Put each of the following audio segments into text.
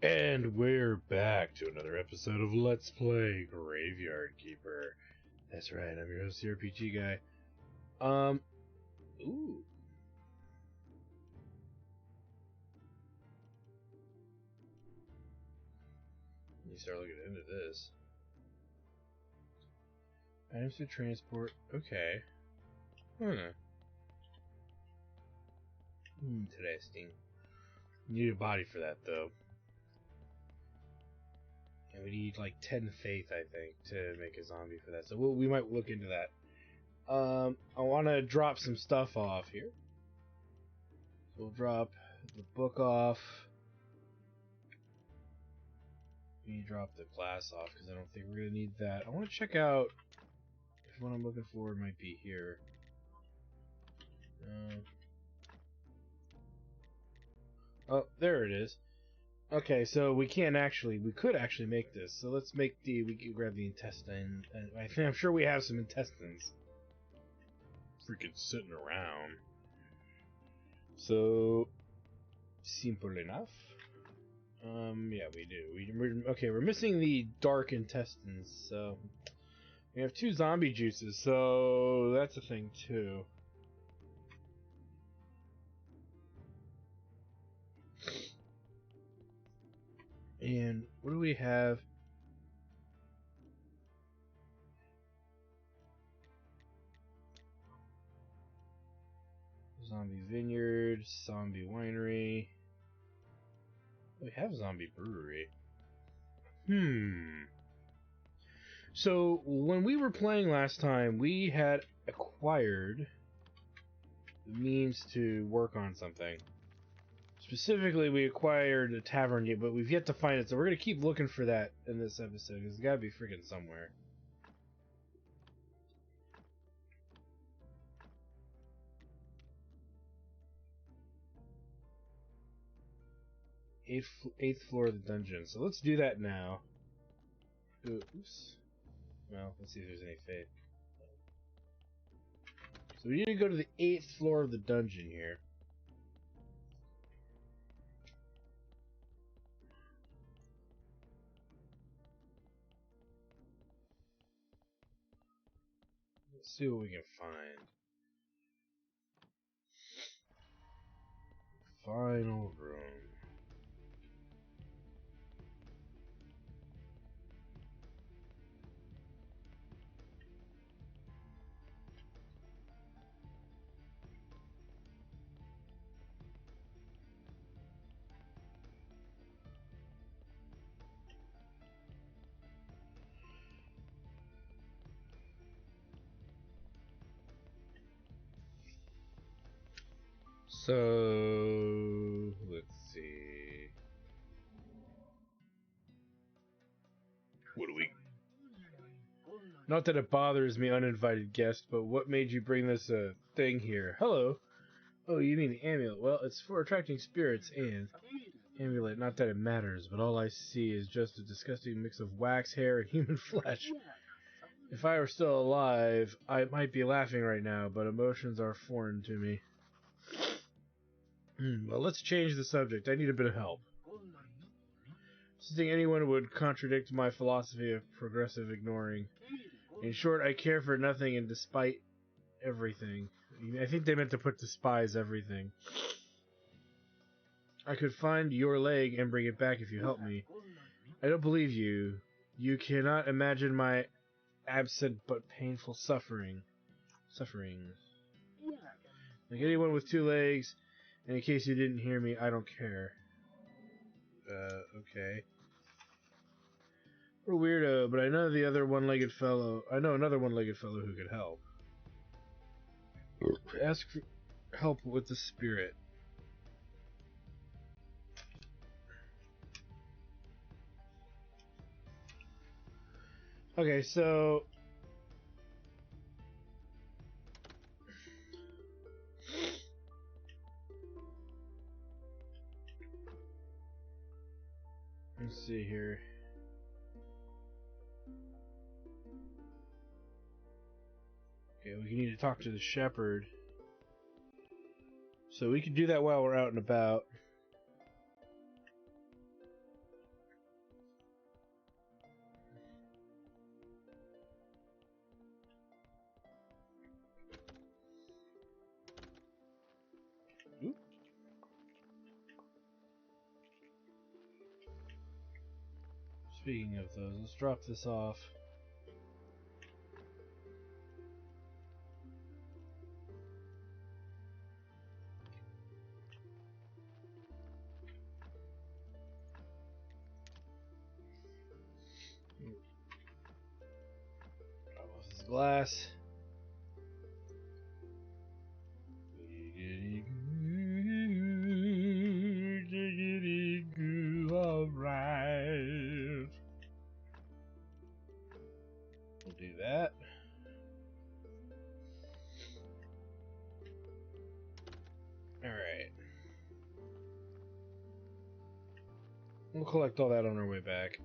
And we're back to another episode of Let's Play Graveyard Keeper. That's right, I'm your host, the RPG guy. Ooh. You start looking into this. Items to transport, okay. Interesting. You need a body for that, though. And we need like 10 faith, I think, to make a zombie for that. So we might look into that. I want to drop some stuff off here. So we'll drop the book off. We need to drop the glass off because I don't think we're going to need that. I want to check out if what I'm looking for might be here. Oh, there it is. Okay, so we could actually make this. So let's make we can grab the intestine. I'm sure we have some intestines. Freaking sitting around. So, simple enough. Yeah, we do. We're missing the dark intestines, so we have 2 zombie juices, so that's a thing too. And what do we have? Zombie vineyard, zombie winery. We have zombie brewery. So when we were playing last time, we had acquired the means to work on something. Specifically, we acquired a tavern, but we've yet to find it, so we're going to keep looking for that in this episode, because it's got to be freaking somewhere. Eighth floor of the dungeon, so let's do that now. Oops. Well, let's see if there's any faith. So we need to go to the 8th floor of the dungeon here. Let's see what we can find. Final room. So, let's see. What do we... Not that it bothers me, uninvited guest, but what made you bring this thing here? Hello. Oh, you mean the amulet? Well, it's for attracting spirits and... Amulet, not that it matters, but all I see is just a disgusting mix of wax, hair, and human flesh. If I were still alive, I might be laughing right now, but emotions are foreign to me. Well, let's change the subject. I need a bit of help. I think anyone would contradict my philosophy of progressive ignoring. In short, I care for nothing and despite everything. I think they meant to put despise everything. I could find your leg and bring it back if you help me. I don't believe you. You cannot imagine my absent but painful sufferings. Like anyone with 2 legs, and in case you didn't hear me, I don't care. Okay. What a weirdo, but I know the other one-legged fellow. I know another one-legged fellow who could help. Ask for help with the spirit. Okay, so... Let's see here. Okay, we need to talk to the shepherd. So we can do that while we're out and about. Speaking of those, let's drop this off. Drop off this glass. Alright. We'll do that. Alright. We'll collect all that on our way back.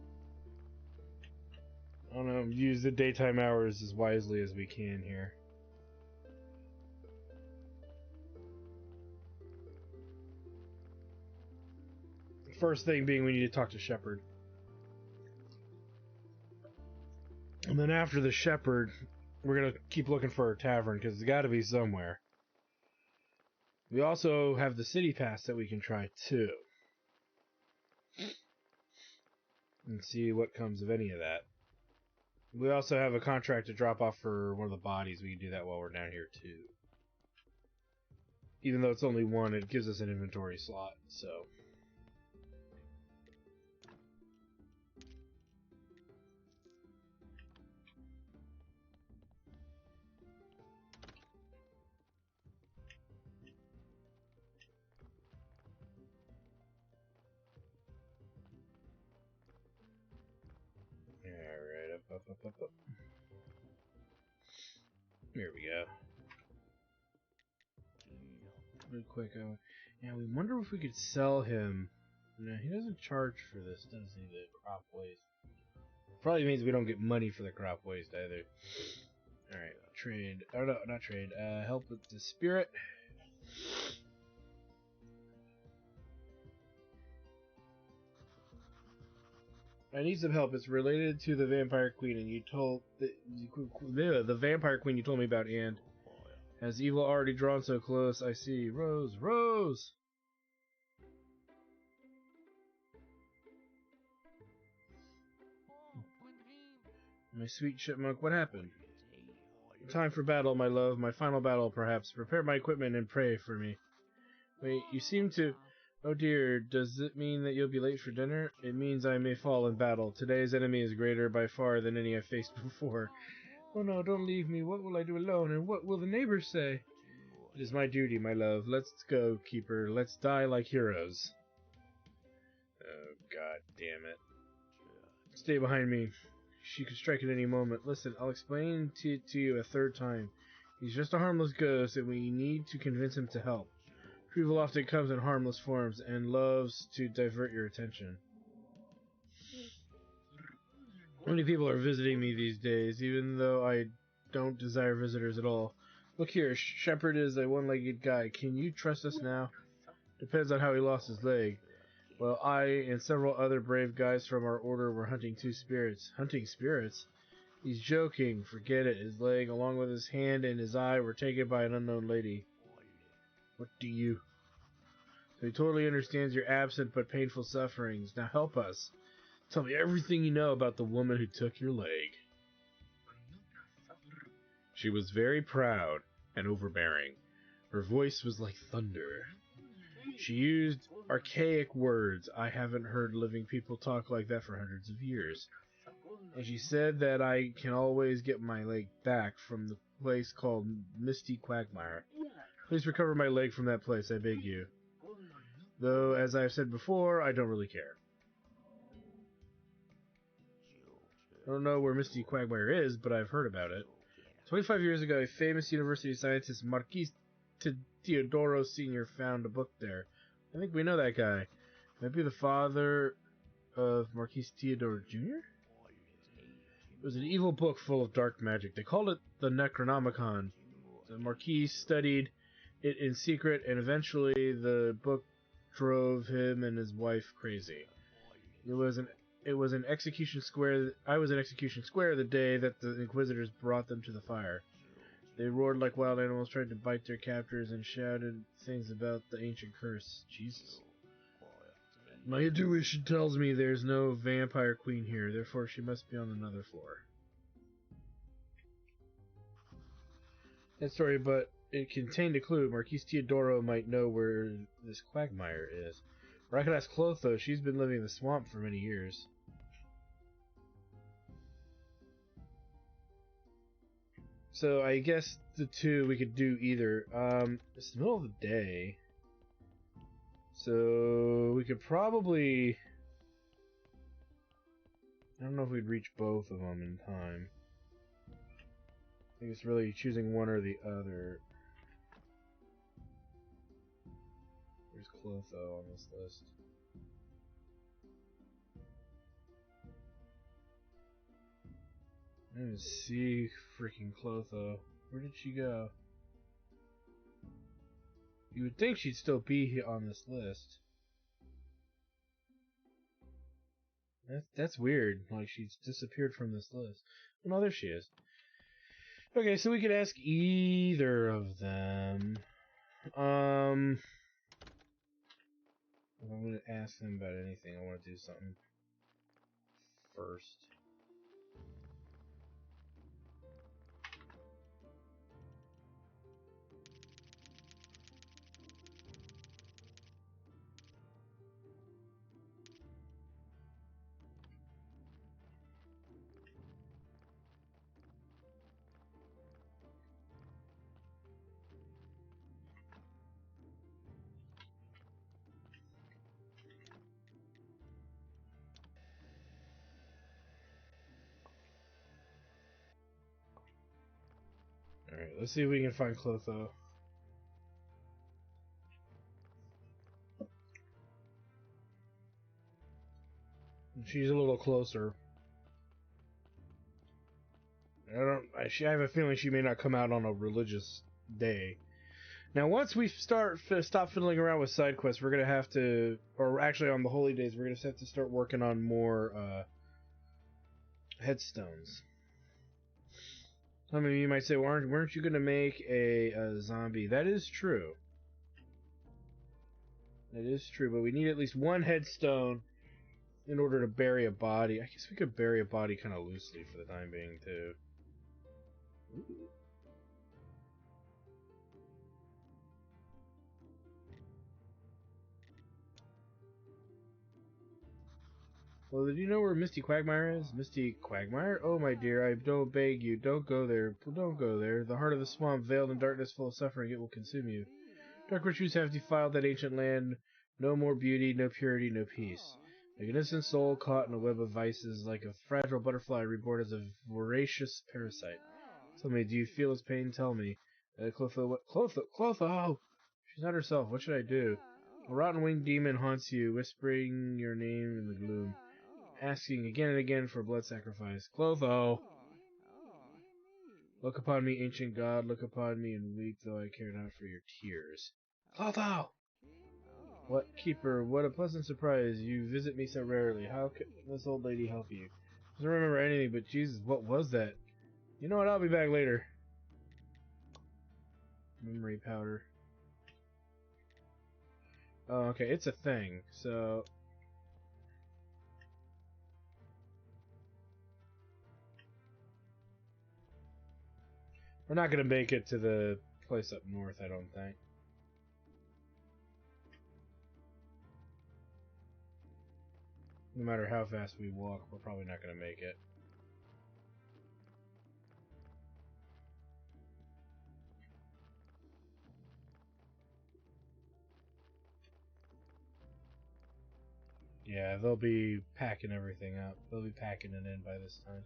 I don't know, use the daytime hours as wisely as we can here. First thing being we need to talk to Shepard. And then after the Shepherd, we're going to keep looking for a tavern, because it's got to be somewhere. We also have the city pass that we can try, too. And see what comes of any of that. We also have a contract to drop off for one of the bodies. We can do that while we're down here, too. Even though it's only one, it gives us an inventory slot, so... Alright, up. Here we go. Real quick, yeah, we wonder if we could sell him. No, he doesn't charge for this, does he? The crop waste. Probably means we don't get money for the crop waste either. Alright, trade. Oh no, not trade. Help with the spirit. I need some help. It's related to the Vampire Queen, and you told the Vampire Queen you told me about, and has evil already drawn so close? I see. Rose, Rose. My sweet chipmunk, what happened? Time for battle, my love. My final battle, perhaps. Prepare my equipment and pray for me. Wait, you seem to... Oh dear, does it mean that you'll be late for dinner? It means I may fall in battle. Today's enemy is greater by far than any I've faced before. Oh no, don't leave me. What will I do alone, and what will the neighbors say? It is my duty, my love. Let's go, keeper. Let's die like heroes. Oh, god damn it. Stay behind me. She could strike at any moment. Listen, I'll explain to you a third time. He's just a harmless ghost, and we need to convince him to help. Evil often comes in harmless forms and loves to divert your attention. Many people are visiting me these days, even though I don't desire visitors at all. Look here, Shepard is a one-legged guy. Can you trust us now? Depends on how he lost his leg. Well, I and several other brave guys from our order were hunting two spirits. Hunting spirits? He's joking. Forget it. His leg, along with his hand and his eye, were taken by an unknown lady. What do you... So he totally understands your absent but painful sufferings. Now help us. Tell me everything you know about the woman who took your leg. She was very proud and overbearing. Her voice was like thunder. She used archaic words. I haven't heard living people talk like that for hundreds of years. And she said that I can always get my leg back from the place called Misty Quagmire. Please recover my leg from that place, I beg you. Though, as I've said before, I don't really care. I don't know where Misty Quagmire is, but I've heard about it. 25 years ago, a famous university scientist, Marquis Teodoro Sr., found a book there. I think we know that guy. Might be the father of Marquis Teodoro Jr.? It was an evil book full of dark magic. They called it the Necronomicon. The Marquis studied it in secret, and eventually the book drove him and his wife crazy. It was an execution square. I was in execution square the day that the inquisitors brought them to the fire. They roared like wild animals, tried to bite their captors, and shouted things about the ancient curse. Jesus. My intuition tells me there's no vampire queen here, therefore she must be on another floor. That story, but it contained a clue. Marquise Teodoro might know where this quagmire is. Or I could ask Clotho. She's been living in the swamp for many years. So I guess the two we could do either. It's the middle of the day. So we could probably... I don't know if we'd reach both of them in time. I think it's really choosing one or the other. There's Clotho on this list. I didn't even see freaking Clotho. Where did she go? You would think she'd still be here on this list. That's weird. Like, she's disappeared from this list. Oh, no, there she is. Okay, so we could ask either of them. If I'm going to ask them about anything, I want to do something first. Alright, let's see if we can find Clotho. She's a little closer. I have a feeling she may not come out on a religious day. Now, once we stop fiddling around with side quests, we're gonna have to, or actually on the holy days, we're gonna have to start working on more headstones. Some of you might say, well, weren't you gonna make a zombie? That is true. That is true, but we need at least one headstone in order to bury a body. I guess we could bury a body kind of loosely for the time being, too. Ooh. Well, do you know where Misty Quagmire is? Misty Quagmire? Oh, my dear, I don't beg you. Don't go there. Don't go there. The heart of the swamp, veiled in darkness, full of suffering, it will consume you. Dark rituals have defiled that ancient land. No more beauty, no purity, no peace. Like an innocent soul caught in a web of vices, like a fragile butterfly reborn as a voracious parasite. Tell me, do you feel its pain? Tell me. Clotho, what? Clotho! She's not herself. What should I do? A rotten winged demon haunts you, whispering your name in the gloom, asking again and again for blood sacrifice. Clotho! Look upon me, ancient god, look upon me and weep, though I care not for your tears. Clotho! What, keeper, what a pleasant surprise. You visit me so rarely. How can this old lady help you? Doesn't remember anything, but Jesus, what was that? You know what, I'll be back later. Memory powder. Oh, okay, it's a thing, so... We're not gonna make it to the place up north, I don't think. No matter how fast we walk, we're probably not gonna make it. Yeah, they'll be packing everything up. They'll be packing it in by this time.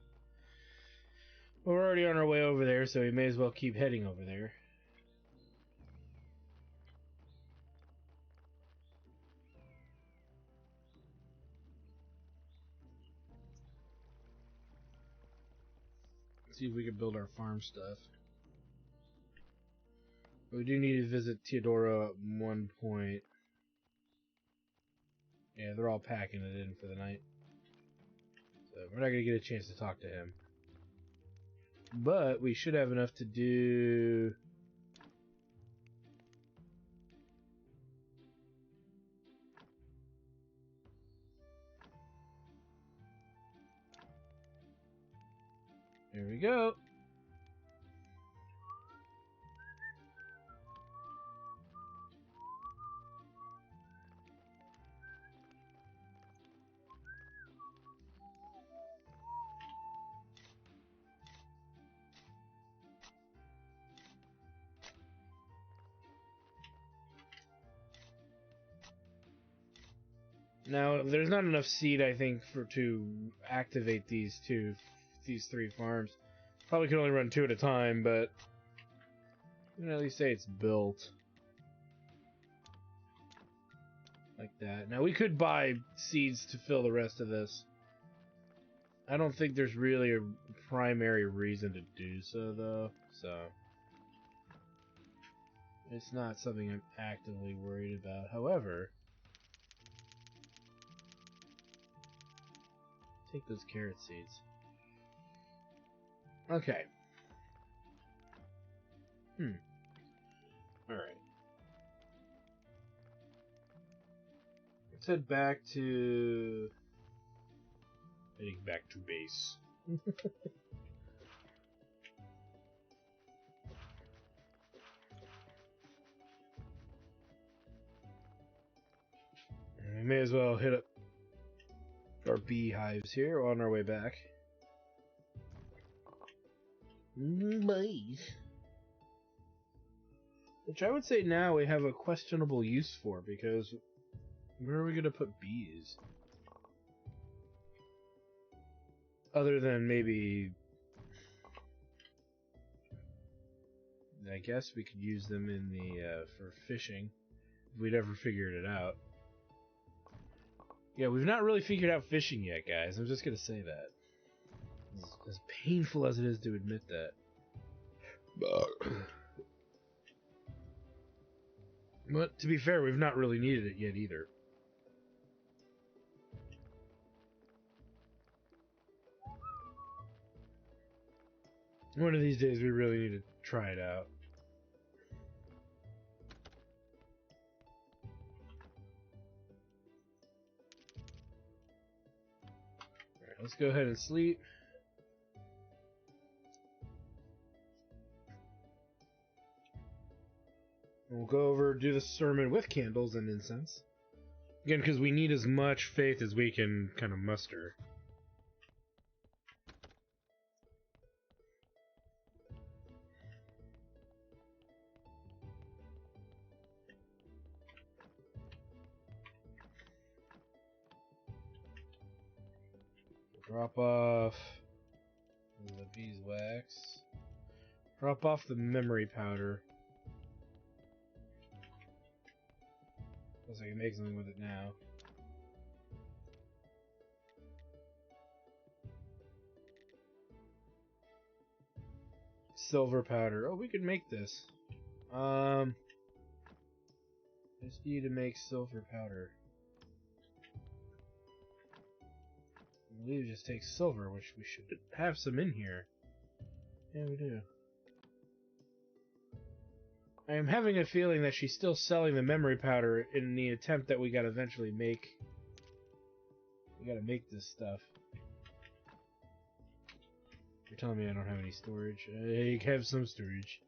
Well, we're already on our way over there, so we may as well keep heading over there. See if we can build our farm stuff. But we do need to visit Teodoro at one point. Yeah, they're all packing it in for the night. So we're not going to get a chance to talk to him. But we should have enough to do... There we go. Now, there's not enough seed, I think, to activate these three farms. Probably could only run 2 at a time, but you can at least say it's built. Like that. Now, we could buy seeds to fill the rest of this. I don't think there's really a primary reason to do so, though, so it's not something I'm actively worried about. However, take those carrot seeds. Okay. Alright. Let's head back to... heading back to base. We may as well hit up our beehives here on our way back. Bees. Which I would say now we have a questionable use for, because where are we going to put bees? Other than maybe... I guess we could use them in the, for fishing, if we'd ever figured it out. Yeah, we've not really figured out fishing yet, guys. I'm just gonna say that. As painful as it is to admit that. But, to be fair, we've not really needed it yet either. One of these days we really need to try it out. Alright, let's go ahead and sleep. We'll go over, do the sermon with candles and incense. Again, because we need as much faith as we can kind of muster. Drop off the beeswax. Drop off the memory powder. Unless I can make something with it now. Silver powder. Oh, we could make this. I just need to make silver powder. I believe it just takes silver, which we should have some in here. Yeah, we do. I am having a feeling that she's still selling the memory powder in the attempt that we gotta eventually make. We gotta make this stuff. You're telling me I don't have any storage? I have some storage.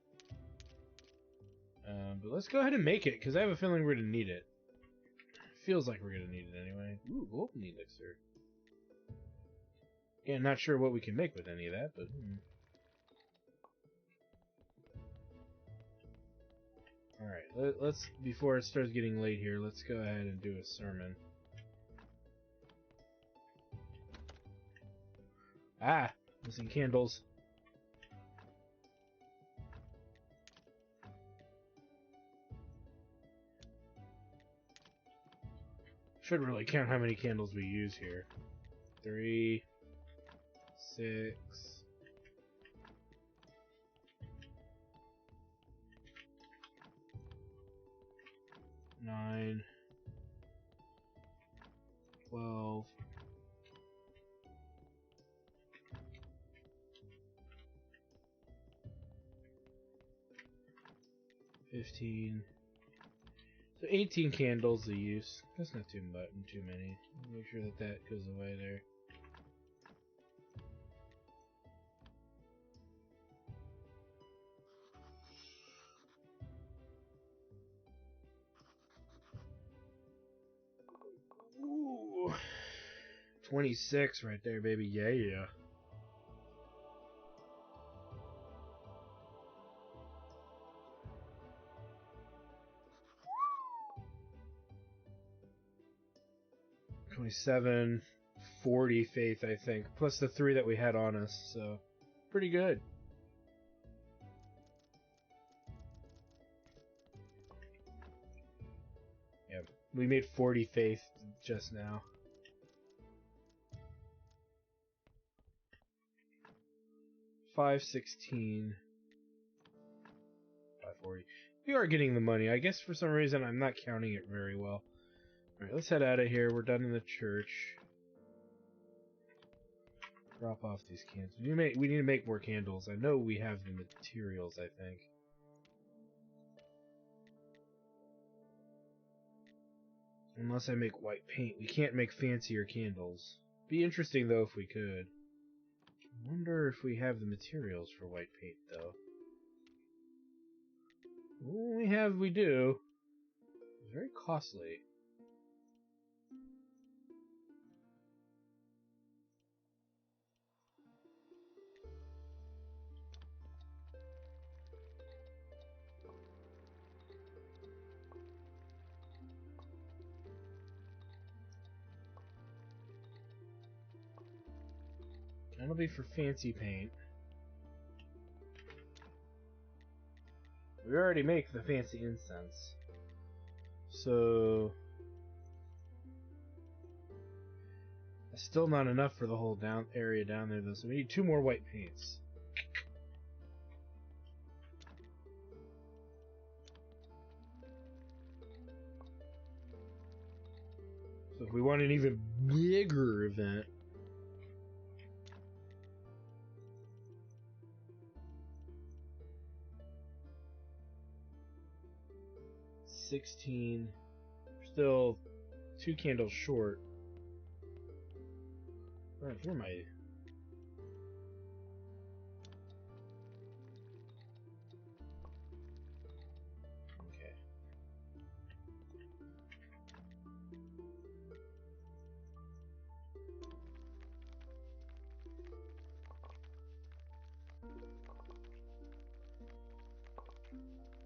But let's go ahead and make it, because I have a feeling we're gonna need it. Feels like we're gonna need it anyway. Ooh, golden elixir. Yeah, not sure what we can make with any of that, but... Alright, let's, before it starts getting late here, let's go ahead and do a sermon. Ah! Missing candles. Should really count how many candles we use here. 3, 6... 9, 12, 15. So 18 candles to use. That's not too much and too many. Make sure that that goes away there. 26 right there, baby. Yeah. $27, 40 faith, I think, plus the 3 that we had on us, so pretty good. Yeah, we made 40 faith just now. $516, $540. We are getting the money. I guess for some reason I'm not counting it very well. Alright, let's head out of here. We're done in the church. Drop off these candles. We need to make more candles. I know we have the materials, I think. Unless I make white paint. We can't make fancier candles. Be interesting, though, if we could. I wonder if we have the materials for white paint, though. Well, we do. It's very costly. That'll be for fancy paint. We already make the fancy incense. So... that's still not enough for the whole area down there, though, so we need 2 more white paints. So if we want an even bigger event... 16... still 2 candles short. Right, here my... okay.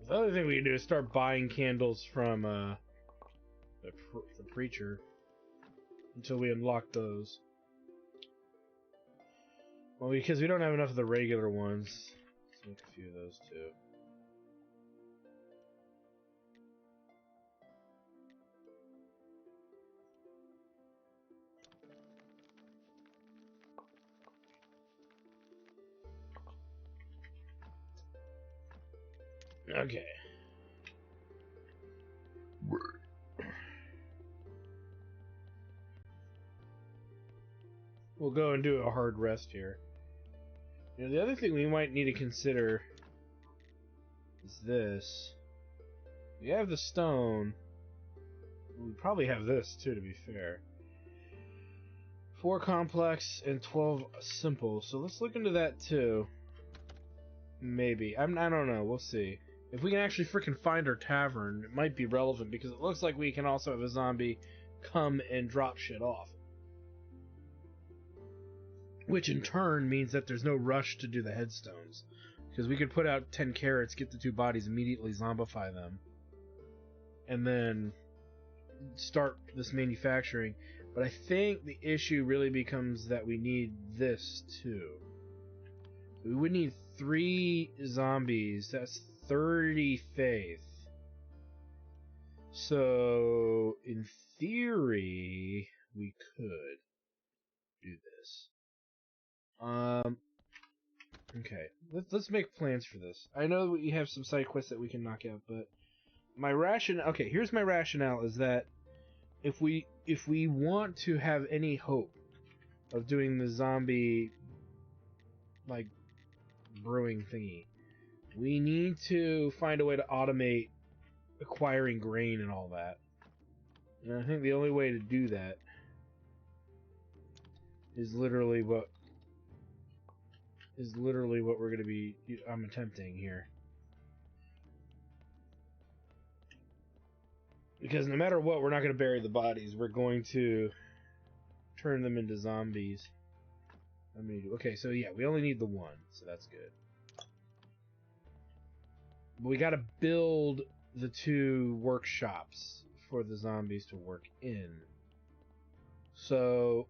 The other thing we can do is start buying candles from the preacher until we unlock those. Well, because we don't have enough of the regular ones. Let's make a few of those too. Okay. We'll go and do a hard rest here. You know, the other thing we might need to consider is this. We have the stone. We probably have this too, to be fair. 4 complex and 12 simple. So let's look into that too. Maybe. I don't know. We'll see. If we can actually freaking find our tavern, it might be relevant because it looks like we can also have a zombie come and drop shit off. Which in turn means that there's no rush to do the headstones. Because we could put out 10 carrots, get the 2 bodies, immediately zombify them. And then start this manufacturing. But I think the issue really becomes that we need this too. We would need 3 zombies. That's 30 faith. So, in theory, we could do this. Okay. Let's make plans for this. I know we have some side quests that we can knock out, but my rationale... okay, here's my rationale, is that if we want to have any hope of doing the zombie, like, brewing thingy, we need to find a way to automate acquiring grain and all that. And I think the only way to do that is literally what we're going to be... I'm attempting here. Because no matter what, we're not going to bury the bodies. We're going to turn them into zombies. How many do? Okay, so yeah, we only need the one, so that's good. But we gotta build the 2 workshops for the zombies to work in. So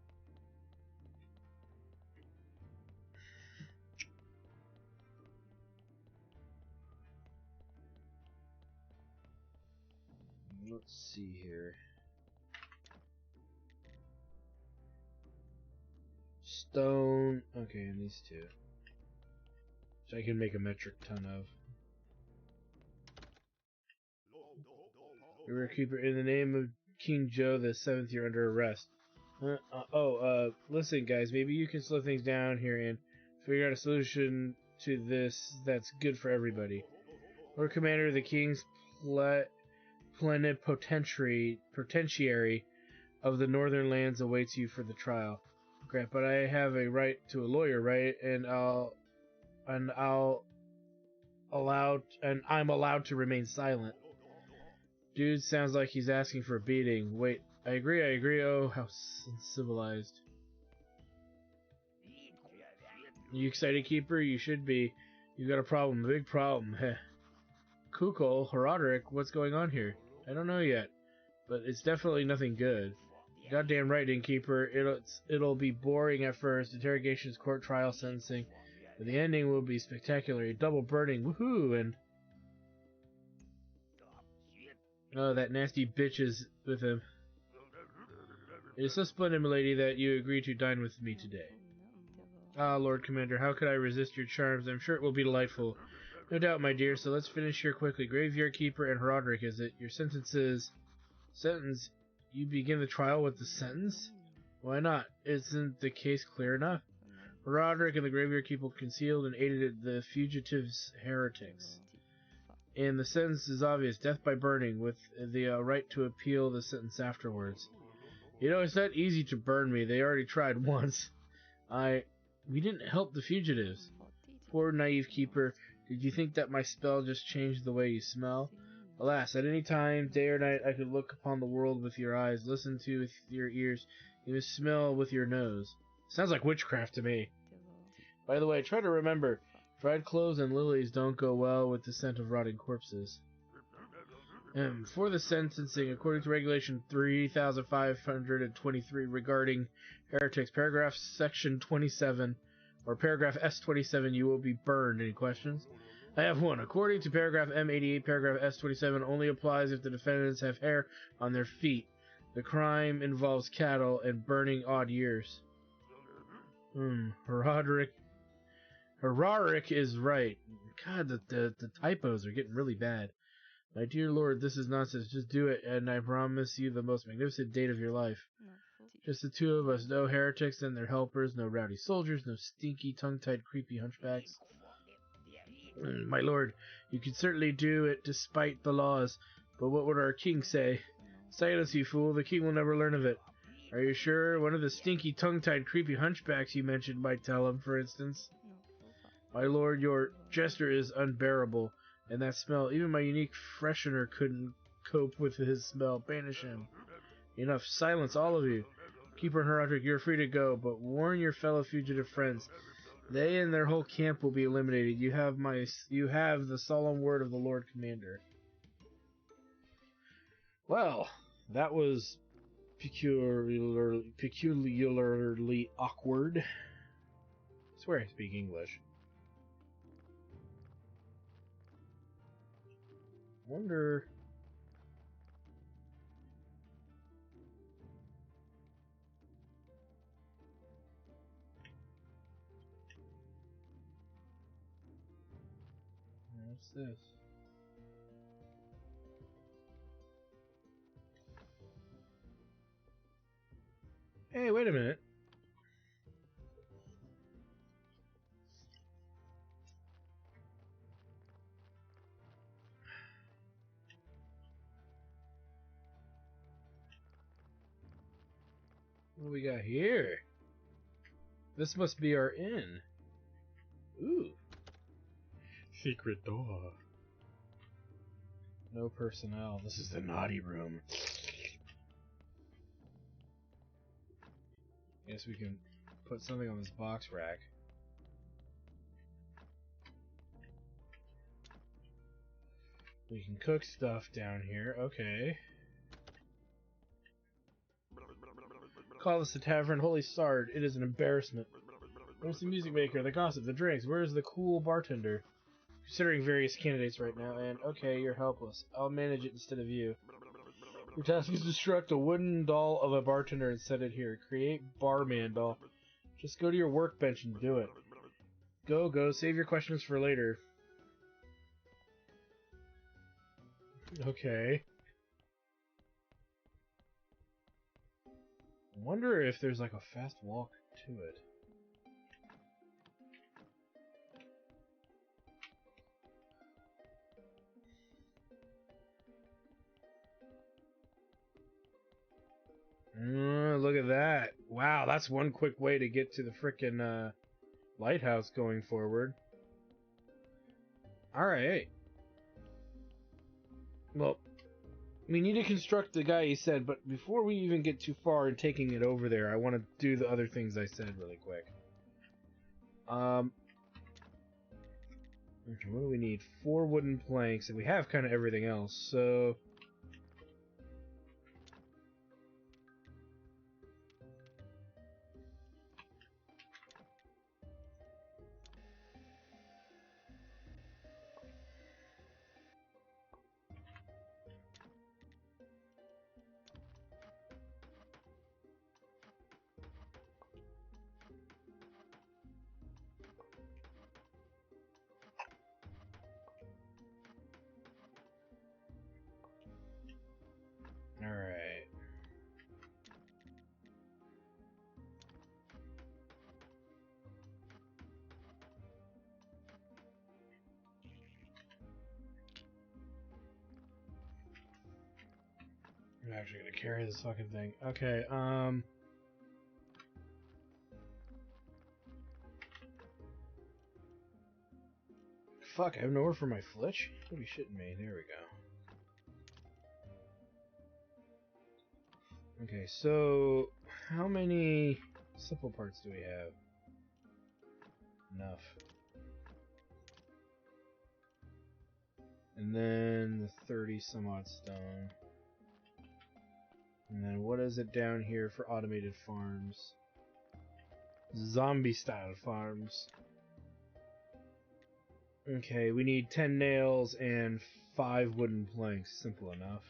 let's see here. Stone. Okay, and these 2. Which I can make a metric ton of. River Keeper, in the name of King Joe the 7th, you're under arrest. Listen, guys, maybe you can slow things down here and figure out a solution to this that's good for everybody. Lord Commander, the King's plenipotentiary of the Northern Lands awaits you for the trial. Grant, but I have a right to a lawyer, right? I'm allowed to remain silent. Dude sounds like he's asking for a beating. Wait, I agree. Oh, how uncivilized. You excited, Keeper? You should be. You got a problem, a big problem. Heh. Kukul, Roderick, what's going on here? I don't know yet, but it's definitely nothing good. Goddamn right, Innkeeper. It'll be boring at first. Interrogations, court trial, sentencing. But the ending will be spectacular. Double burning. Woohoo! And oh, that nasty bitch is with him. It is so splendid, milady, that you agreed to dine with me today. Ah, Lord Commander, how could I resist your charms? I'm sure it will be delightful. No doubt, my dear, so let's finish here quickly. Graveyard Keeper and Roderick, is it? Your sentence? You begin the trial with the sentence? Why not? Isn't the case clear enough? Roderick and the Graveyard Keeper concealed and aided the fugitives heretics. And the sentence is obvious, death by burning, with the right to appeal the sentence afterwards. You know, it's not easy to burn me. They already tried once. We didn't help the fugitives. Poor naive Keeper, did you think that my spell just changed the way you smell? Alas, at any time, day or night, I could look upon the world with your eyes, listen to with your ears, even smell with your nose. Sounds like witchcraft to me. By the way, try to remember, dried clothes and lilies don't go well with the scent of rotting corpses. For the sentencing, according to Regulation 3523 regarding heretics, paragraph section 27, or paragraph S27, you will be burned. Any questions? I have one. According to paragraph M88, paragraph S27 only applies if the defendants have hair on their feet. The crime involves cattle and burning odd years. Roderick is right. God, the typos are getting really bad. My dear lord, this is nonsense. Just do it, and I promise you the most magnificent date of your life. Just the 2 of us. No heretics and their helpers, no rowdy soldiers, no stinky, tongue-tied, creepy hunchbacks. My lord, you can certainly do it despite the laws, but what would our king say? Silence, you fool. The king will never learn of it. Are you sure? One of the stinky, tongue-tied, creepy hunchbacks you mentioned might tell him, for instance. My lord, your jester is unbearable. And that smell, even my unique freshener couldn't cope with his smell. Banish him. Enough. Silence, all of you. Keeper and Roderick, you're free to go, but warn your fellow fugitive friends. They and their whole camp will be eliminated. You have the solemn word of the Lord Commander. Well, that was peculiarly awkward. I swear I speak English. Wonder. What's this? Hey, wait a minute. What do we got here? This must be our inn. Ooh. Secret door. No personnel. This is the naughty room. Guess we can put something on this box rack. We can cook stuff down here. Okay. Call this the tavern. Holy Sard, it is an embarrassment. Where's the music maker, the gossip, the drinks? Where's the cool bartender? Considering various candidates right now, and okay, you're helpless. I'll manage it instead of you. Your task is to construct a wooden doll of a bartender and set it here. Create barman doll. Just go to your workbench and do it. Go, save your questions for later. Okay. I wonder if there's like a fast walk to it. Look at that. Wow, that's one quick way to get to the frickin' lighthouse going forward. Alright. Well, we need to construct the guy he said, but before we even get too far in taking it over there, I want to do the other things I said really quick. Okay, what do we need? 4 wooden planks, and we have kind of everything else, so... Alright. I'm actually gonna carry this fucking thing. Okay, fuck, I have nowhere for my flitch? What are you shitting me? There we go. Okay, so... how many simple parts do we have? Enough. And then the 30 some odd stone. And then what is it down here for automated farms? Zombie style farms. Okay, we need 10 nails and 5 wooden planks. Simple enough.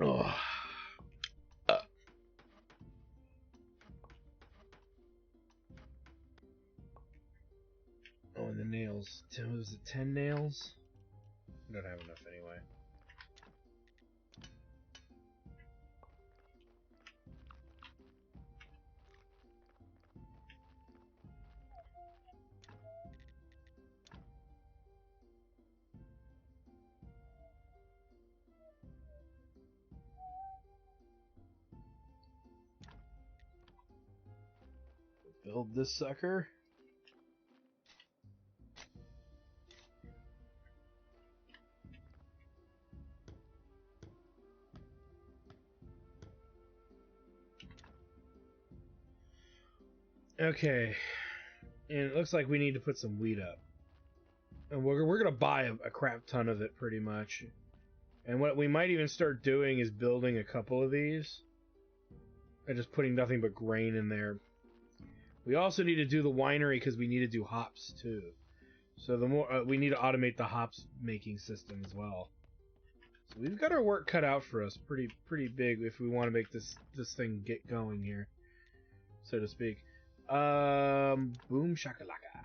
Oh. Oh, and the nails. Was it 10 nails? I don't have enough anyway. Build this sucker. Okay, and it looks like we need to put some wheat up. And we're gonna buy a crap ton of it, pretty much. And what we might even start doing is building a couple of these. And just putting nothing but grain in there. We also need to do the winery because we need to do hops, too. So the more we need to automate the hops making system as well. So we've got our work cut out for us pretty big if we want to make this thing get going here, so to speak. Boom shakalaka.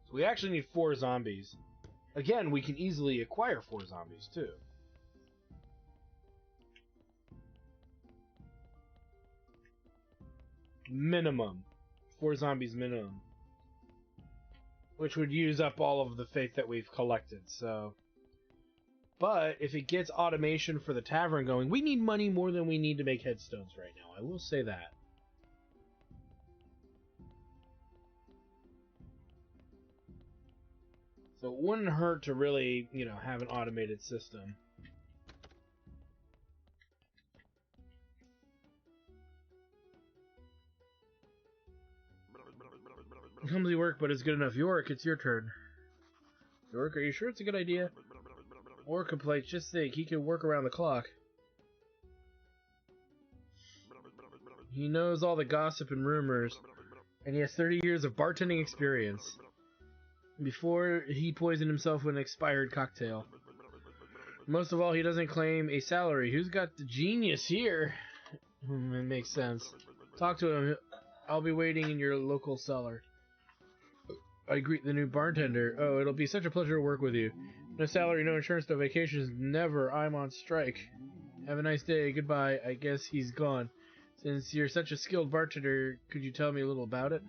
So we actually need 4 zombies. Again, we can easily acquire 4 zombies too. Minimum. 4 zombies minimum. Which would use up all of the faith that we've collected, so... But if it gets automation for the tavern going, we need money more than we need to make headstones right now. I will say that. So it wouldn't hurt to really, you know, have an automated system. Clumsy work, but it's good enough. York, it's your turn. York, are you sure it's a good idea? Or complaints, just think, he can work around the clock. He knows all the gossip and rumors, and he has 30 years of bartending experience. Before he poisoned himself with an expired cocktail. Most of all, he doesn't claim a salary. Who's got the genius here? It makes sense. Talk to him. I'll be waiting in your local cellar. I greet the new bartender. Oh, it'll be such a pleasure to work with you. No salary, no insurance, no vacations. Never. I'm on strike. Have a nice day. Goodbye. I guess he's gone. Since you're such a skilled bartender, could you tell me a little about it?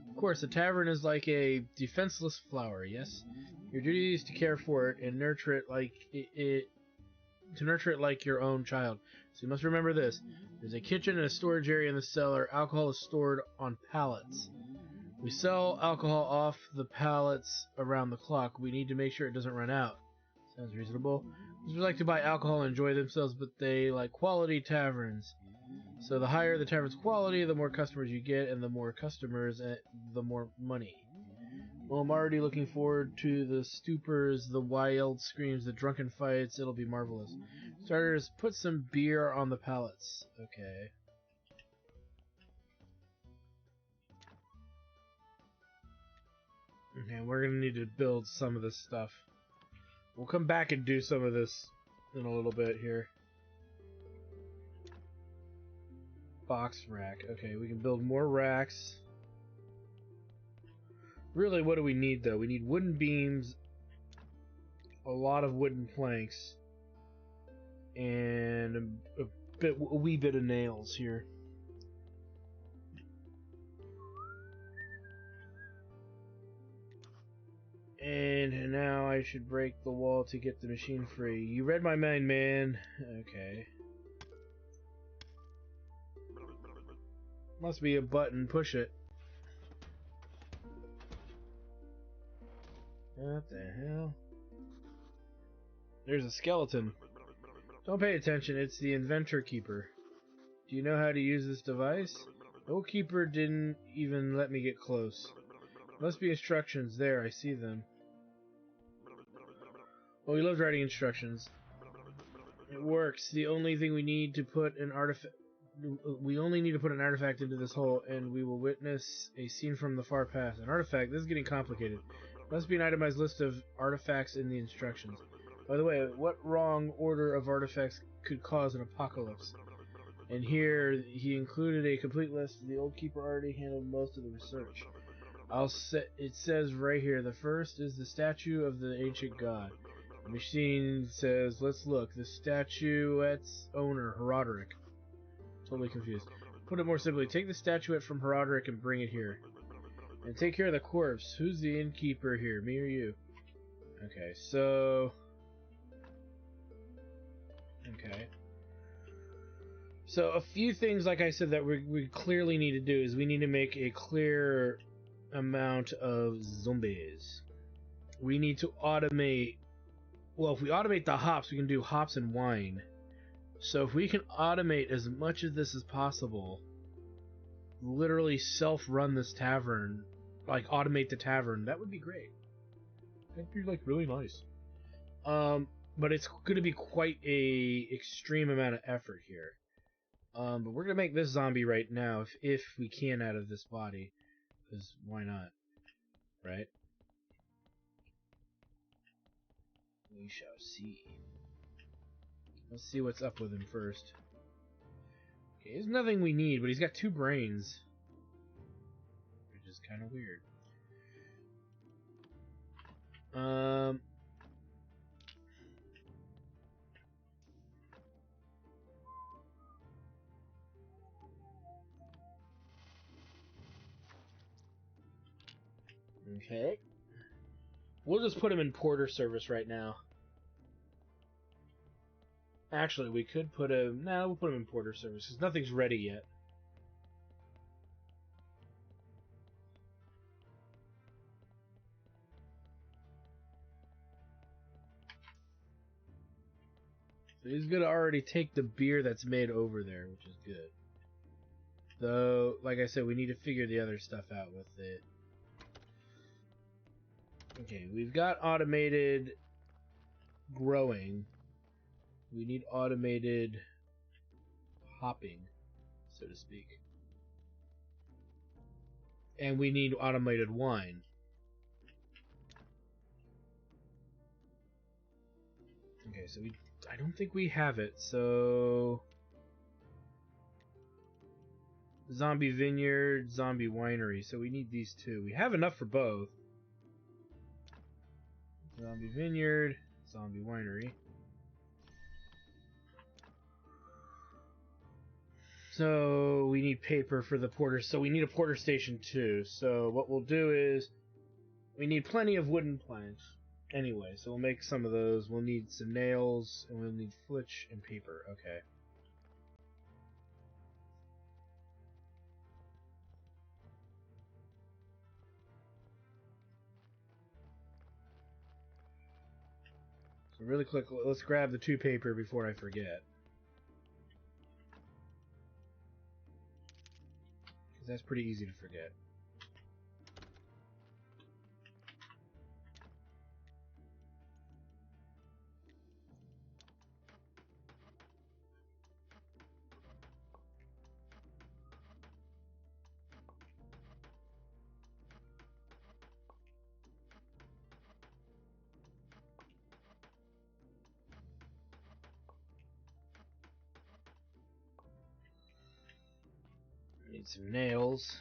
Of course, a tavern is like a defenseless flower, yes? Your duty is to care for it and nurture it like your own child. So you must remember this. There's a kitchen and a storage area in the cellar. Alcohol is stored on pallets. We sell alcohol off the pallets around the clock. We need to make sure it doesn't run out. Sounds reasonable. People like to buy alcohol and enjoy themselves, but they like quality taverns. So the higher the tavern's quality, the more customers you get, and the more customers, the more money. Well, I'm already looking forward to the stupors, the wild screams, the drunken fights. It'll be marvelous. Starters, put some beer on the pallets. Okay. Okay, we're gonna need to build some of this stuff. We'll come back and do some of this in a little bit here. Box rack. Okay, we can build more racks. Really, what do we need, though? We need wooden beams, a lot of wooden planks, and a wee bit of nails here. And now I should break the wall to get the machine free. You read my mind, man. Okay. Must be a button. Push it. What the hell? There's a skeleton. Don't pay attention. It's the inventor keeper. Do you know how to use this device? The old keeper didn't even let me get close. Must be instructions. There, I see them. Oh, he loves writing instructions. It works. The only thing we need to put an artifact. We only need to put an artifact into this hole, and we will witness a scene from the far past. An artifact? This is getting complicated. Must be an itemized list of artifacts in the instructions. By the way, what wrong order of artifacts could cause an apocalypse? And here, he included a complete list. The old keeper already handled most of the research. It says right here, the first is the statue of the ancient god. The machine says, let's look. The statuette's owner, Heroderic. Totally confused. Put it more simply, take the statuette from Heroderic and bring it here. And take care of the corpse. Who's the innkeeper here, me or you? Okay, so... Okay. So a few things, like I said, that we clearly need to do is we need to make a clear amount of zombies. We need to automate... Well, if we automate the hops, we can do hops and wine. So if we can automate as much of this as possible, literally self-run this tavern, like automate the tavern, that would be great. That'd be like really nice. But it's going to be quite a extreme amount of effort here. But we're going to make this zombie right now, if we can, out of this body. Because why not? Right? We shall see. Let's see what's up with him first. Okay, there's nothing we need, but he's got 2 brains. Which is kind of weird. Okay. We'll just put him in porter service right now. Actually, we could put him... No, we'll put him in porter service, because nothing's ready yet. So he's going to already take the beer that's made over there, which is good. Though, like I said, we need to figure the other stuff out with it. Okay, we've got automated growing. We need automated hopping, so to speak. And we need automated wine. Okay, so I don't think we have it, so... Zombie vineyard, zombie winery, so we need these two. We have enough for both. Zombie vineyard, zombie winery. So we need paper for the porter, so we need a porter station too. So what we'll do is, we need plenty of wooden planks. Anyway, so we'll make some of those. We'll need some nails, and we'll need flitch and paper. Okay. So really quick, let's grab the 2 paper before I forget. Because that's pretty easy to forget. Need some nails.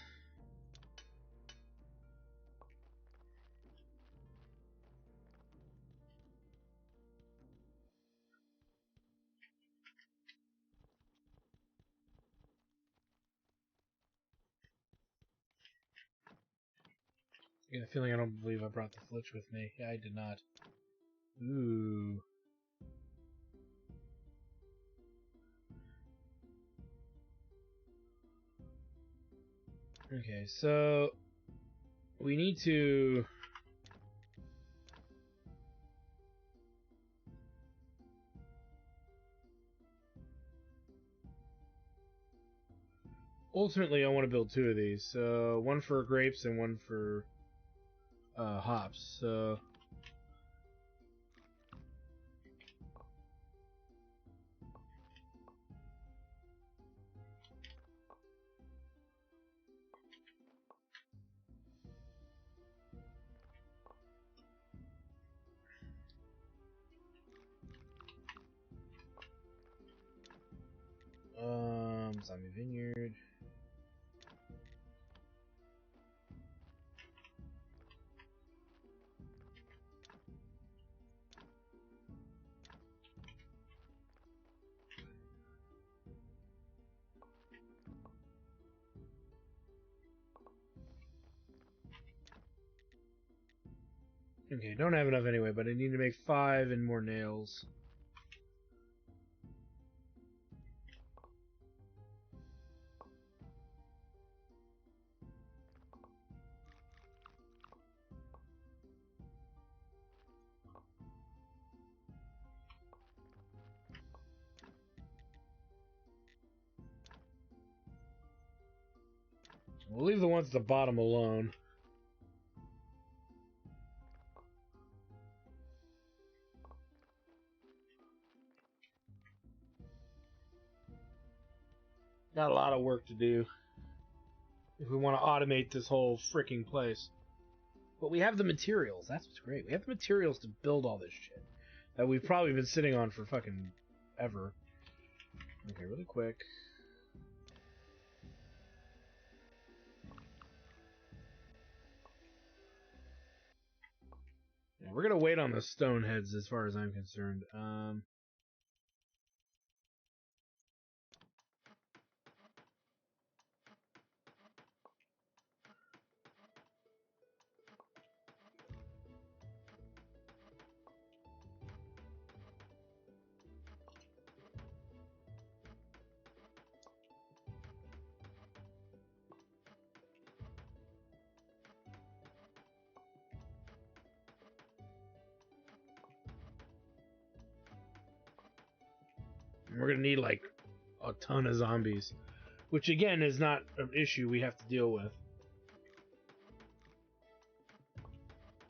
I get a feeling I don't believe I brought the flitch with me. Yeah, I did not. Ooh. Okay, so we need to... Ultimately, I want to build 2 of these. So, one for grapes and one for hops. So... Zombie vineyard. Okay, don't have enough anyway, but I need to make 5 and more nails. We'll leave the ones at the bottom alone. Got a lot of work to do if we want to automate this whole freaking place. But we have the materials. That's what's great. We have the materials to build all this shit that we've probably been sitting on for fucking ever. Okay, really quick. Yeah, we're gonna wait on the stone heads as far as I'm concerned. We're gonna need like a ton of zombies, which again is not an issue we have to deal with.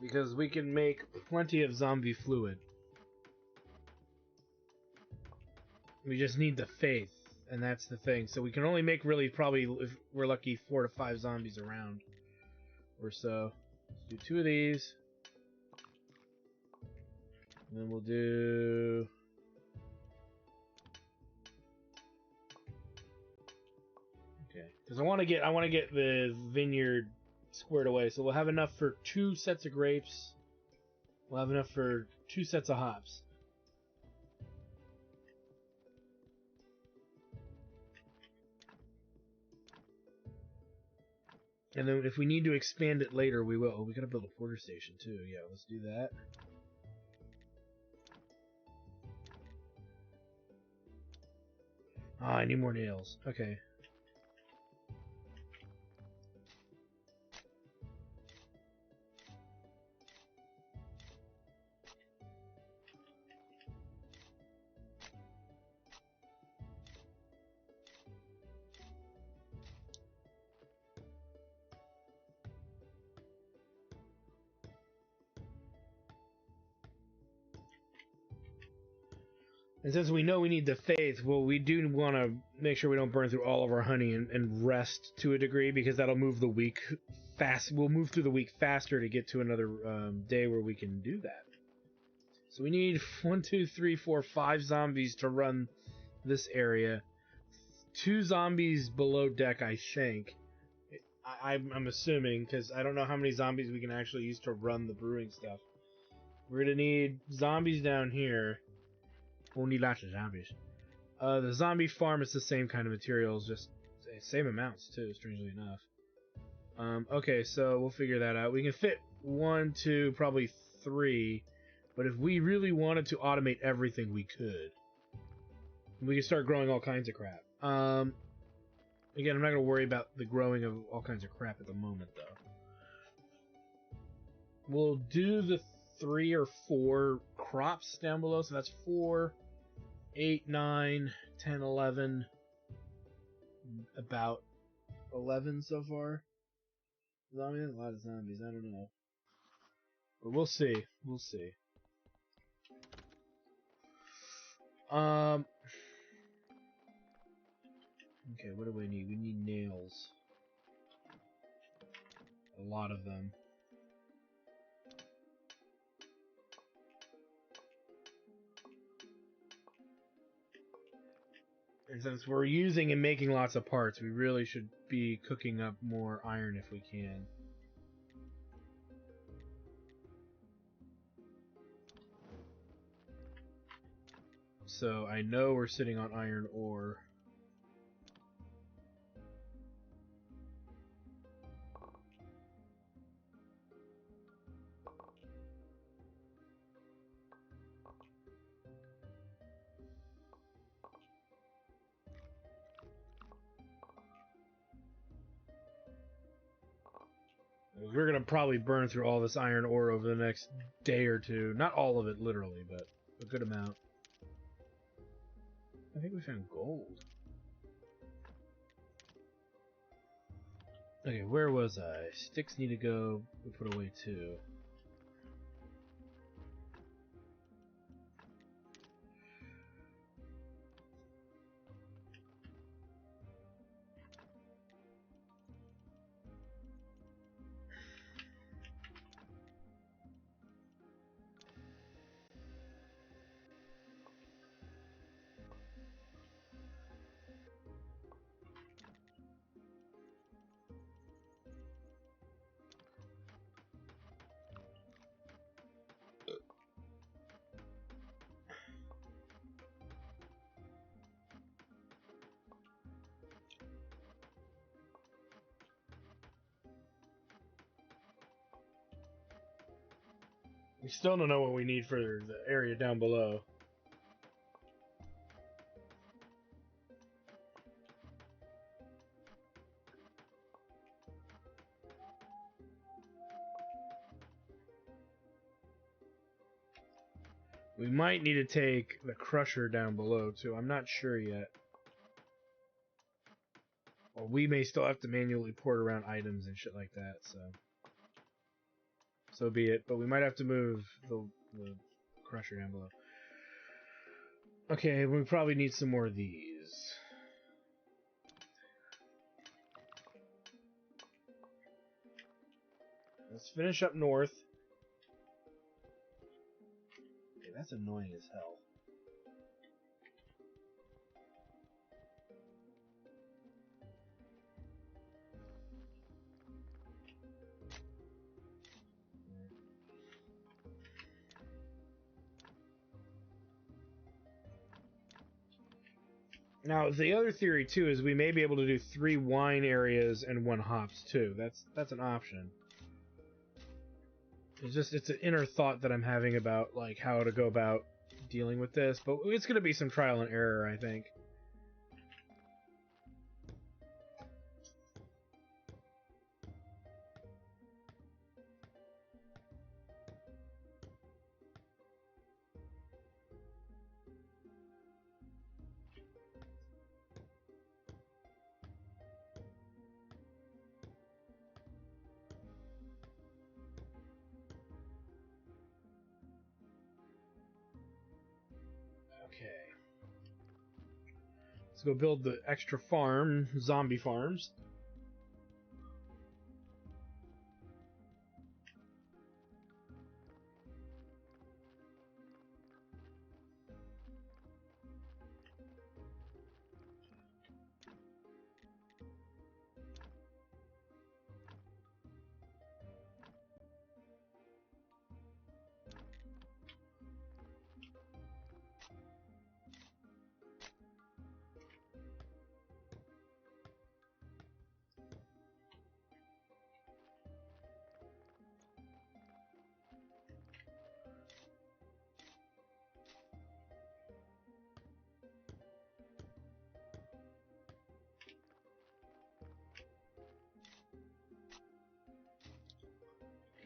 Because we can make plenty of zombie fluid. We just need the faith, and that's the thing. So we can only make really probably, if we're lucky, 4 to 5 zombies around or so. Let's do 2 of these. And then we'll do... Okay, because I want to get the vineyard squared away. So we'll have enough for 2 sets of grapes. We'll have enough for 2 sets of hops. And then if we need to expand it later, we will. Oh, we gotta build a porter station too. Yeah, let's do that. Ah, I need more nails. Okay. And since we know we need the faith, well, we do want to make sure we don't burn through all of our honey and rest to a degree, because that'll move the week fast. We'll move through the week faster to get to another day where we can do that. So we need 1, 2, 3, 4, 5 zombies to run this area. 2 zombies below deck, I think. I'm assuming, because I don't know how many zombies we can actually use to run the brewing stuff. We're gonna need zombies down here. We'll need lots of zombies. The zombie farm is the same kind of materials, just same amounts too, strangely enough. Okay, so we'll figure that out. We can fit 1, 2, probably 3, but if we really wanted to automate everything, we could. We could start growing all kinds of crap. Again, I'm not going to worry about the growing of all kinds of crap at the moment, though. We'll do the 3 or 4 crops down below, so that's 4, 8, 9, 10, 11, about 11 so far. Zombies, a lot of zombies, I don't know. But we'll see, we'll see. Okay, what do we need? We need nails. A lot of them. And since we're using and making lots of parts, we really should be cooking up more iron if we can. So I know we're sitting on iron ore. We're gonna probably burn through all this iron ore over the next day or two. Not all of it, literally, but a good amount. I think we found gold. Okay, where was I? Sticks need to go. We put away 2. We still don't know what we need for the area down below. We might need to take the crusher down below, too. I'm not sure yet. Or we may still have to manually port around items and shit like that, so... So be it. But we might have to move the crusher down below. Okay, we probably need some more of these. Let's finish up north. Okay, that's annoying as hell. Now, the other theory, too, is we may be able to do 3 wine areas and 1 hops, too. That's an option. It's an inner thought that I'm having about, like, how to go about dealing with this, but it's going to be some trial and error, I think. Okay. Let's go build the extra farm, zombie farms.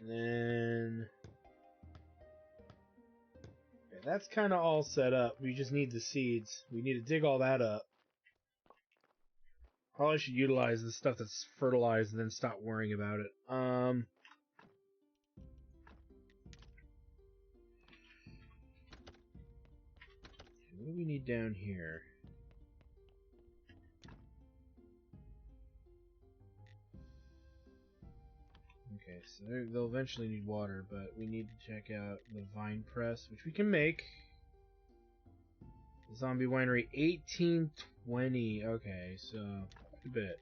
And then... Okay, that's kind of all set up. We just need the seeds. We need to dig all that up. Probably should utilize the stuff that's fertilized and then stop worrying about it. What do we need down here? Okay, so they'll eventually need water, but we need to check out the vine press, which we can make. Zombie winery 1820. Okay, so quite a bit.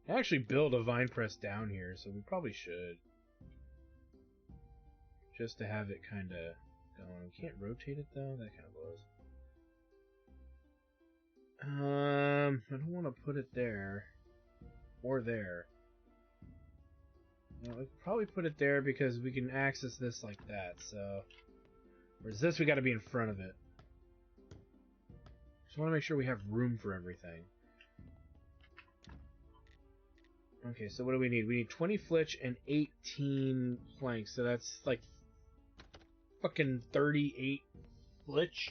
I actually build a vine press down here, so we probably should. Just to have it kind of going. We can't rotate it though. That kind of blows. I don't want to put it there or there. No, we could probably put it there because we can access this like that. So, whereas this, we got to be in front of it. Just want to make sure we have room for everything. Okay, so what do we need? We need 20 flitch and 18 planks. So that's like fucking 38 flitch.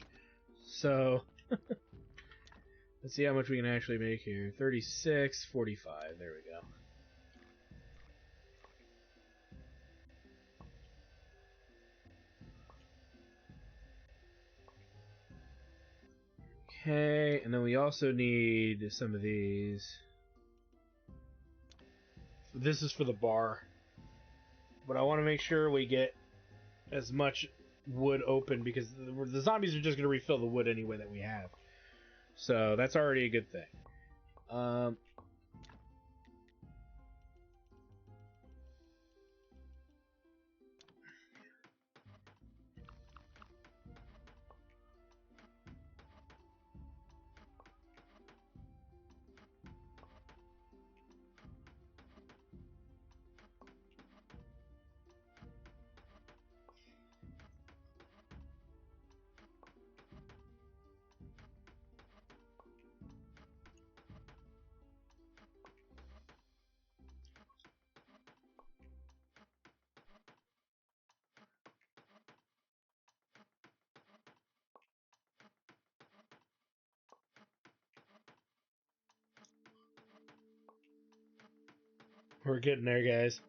So let's see how much we can actually make here. 36, 45. There we go. Okay, and then we also need some of these. This is for the bar. But I want to make sure we get as much wood open because the zombies are just going to refill the wood anyway that we have. So that's already a good thing. We're getting there, guys.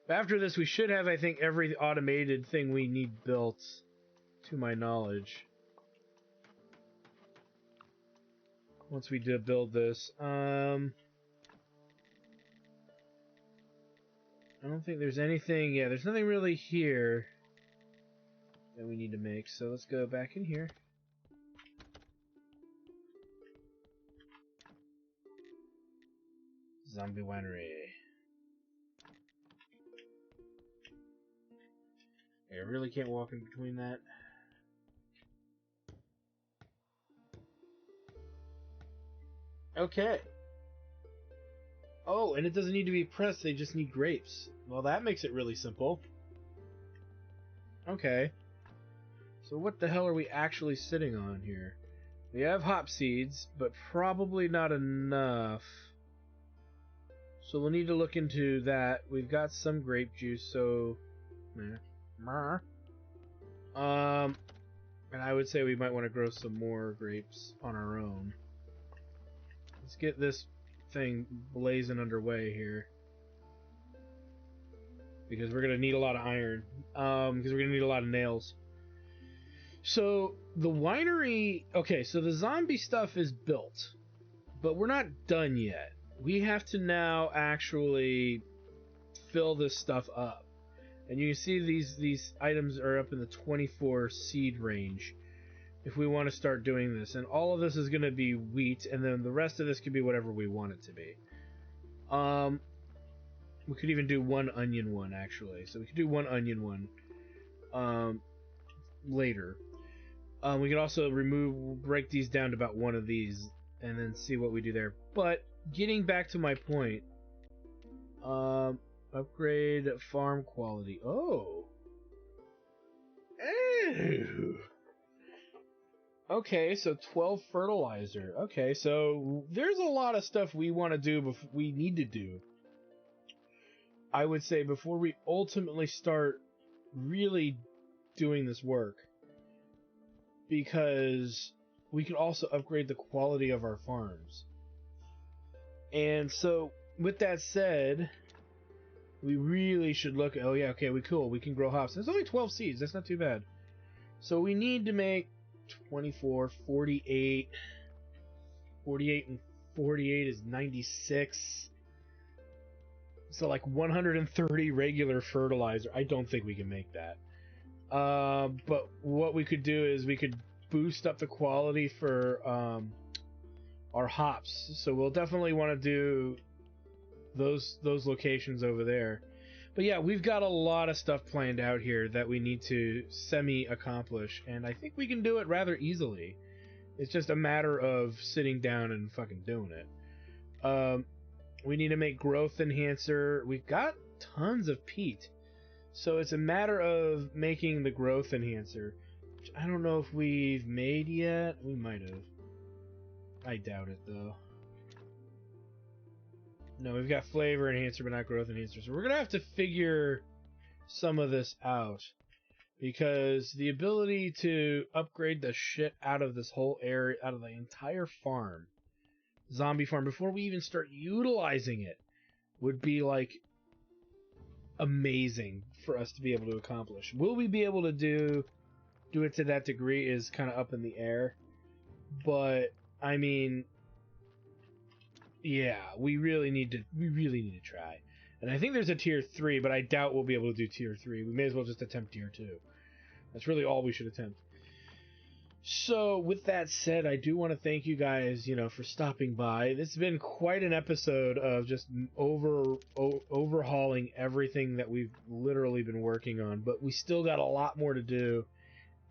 After this, we should have, I think, every automated thing we need built, to my knowledge. Once we do build this. I don't think there's anything... Yeah, there's nothing really here that we need to make, so let's go back in here. Zombie winery. I really can't walk in between that. Okay. Oh, and it doesn't need to be pressed, they just need grapes. Well, that makes it really simple. Okay. So what the hell are we actually sitting on here? We have hop seeds, but probably not enough. So we'll need to look into that. We've got some grape juice, so... And I would say we might want to grow some more grapes on our own. Let's get this thing blazing underway here. Because we're going to need a lot of iron. Because we're going to need a lot of nails. So, the winery... Okay, so the zombie stuff is built. But we're not done yet. We have to now actually fill this stuff up. And you can see these items are up in the 24 seed range if we want to start doing this. And all of this is going to be wheat, and then the rest of this could be whatever we want it to be. We could even do one onion one, actually. So we could do one onion one later. We could also break these down to about one of these, and then see what we do there. But, getting back to my point, upgrade farm quality. Oh! Ew. Okay, so 12 fertilizer. Okay, so there's a lot of stuff we want to do, we need to do. I would say before we ultimately start really doing this work. Because we can also upgrade the quality of our farms. And so, with that said, we really should look at... Oh yeah, okay, cool, we can grow hops. There's only 12 seeds, that's not too bad. So we need to make 24, 48... 48 and 48 is 96. So like 130 regular fertilizer. I don't think we can make that. But what we could do is we could boost up the quality for our hops. So we'll definitely want to do those locations over there. But yeah, we've got a lot of stuff planned out here that we need to semi-accomplish, and I think we can do it rather easily. It's just a matter of sitting down and fucking doing it. We need to make growth enhancer. We've got tons of peat. So it's a matter of making the growth enhancer, which I don't know if we've made yet. We might have. I doubt it, though. No, we've got flavor enhancer, but not growth enhancer. So we're going to have to figure some of this out. Because the ability to upgrade the shit out of this whole area, out of the entire farm, zombie farm, before we even start utilizing it, would be like... amazing for us to be able to accomplish. Will we be able to do it to that degree is kind of up in the air. But I mean, yeah, we really need to try. And I think there's a tier 3, but I doubt we'll be able to do tier 3. We may as well just attempt tier 2. That's really all we should attempt. So, with that said, I do want to thank you guys, for stopping by. This has been quite an episode of just overhauling everything that we've literally been working on, but we still got a lot more to do,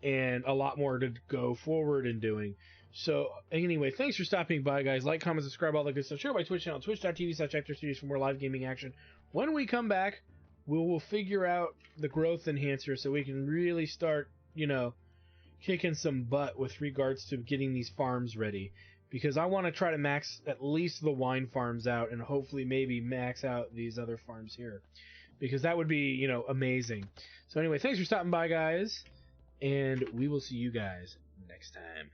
and a lot more to go forward in doing. So, anyway, thanks for stopping by, guys. Like, comment, subscribe, all that good stuff. Share my Twitch channel, twitch.tv/ActorStudios for more live gaming action. When we come back, we will figure out the growth enhancer so we can really start, kicking some butt with regards to getting these farms ready, because I want to try to max at least the wine farms out, and hopefully maybe max out these other farms here, because that would be, amazing. So anyway, thanks for stopping by, guys, and we will see you guys next time.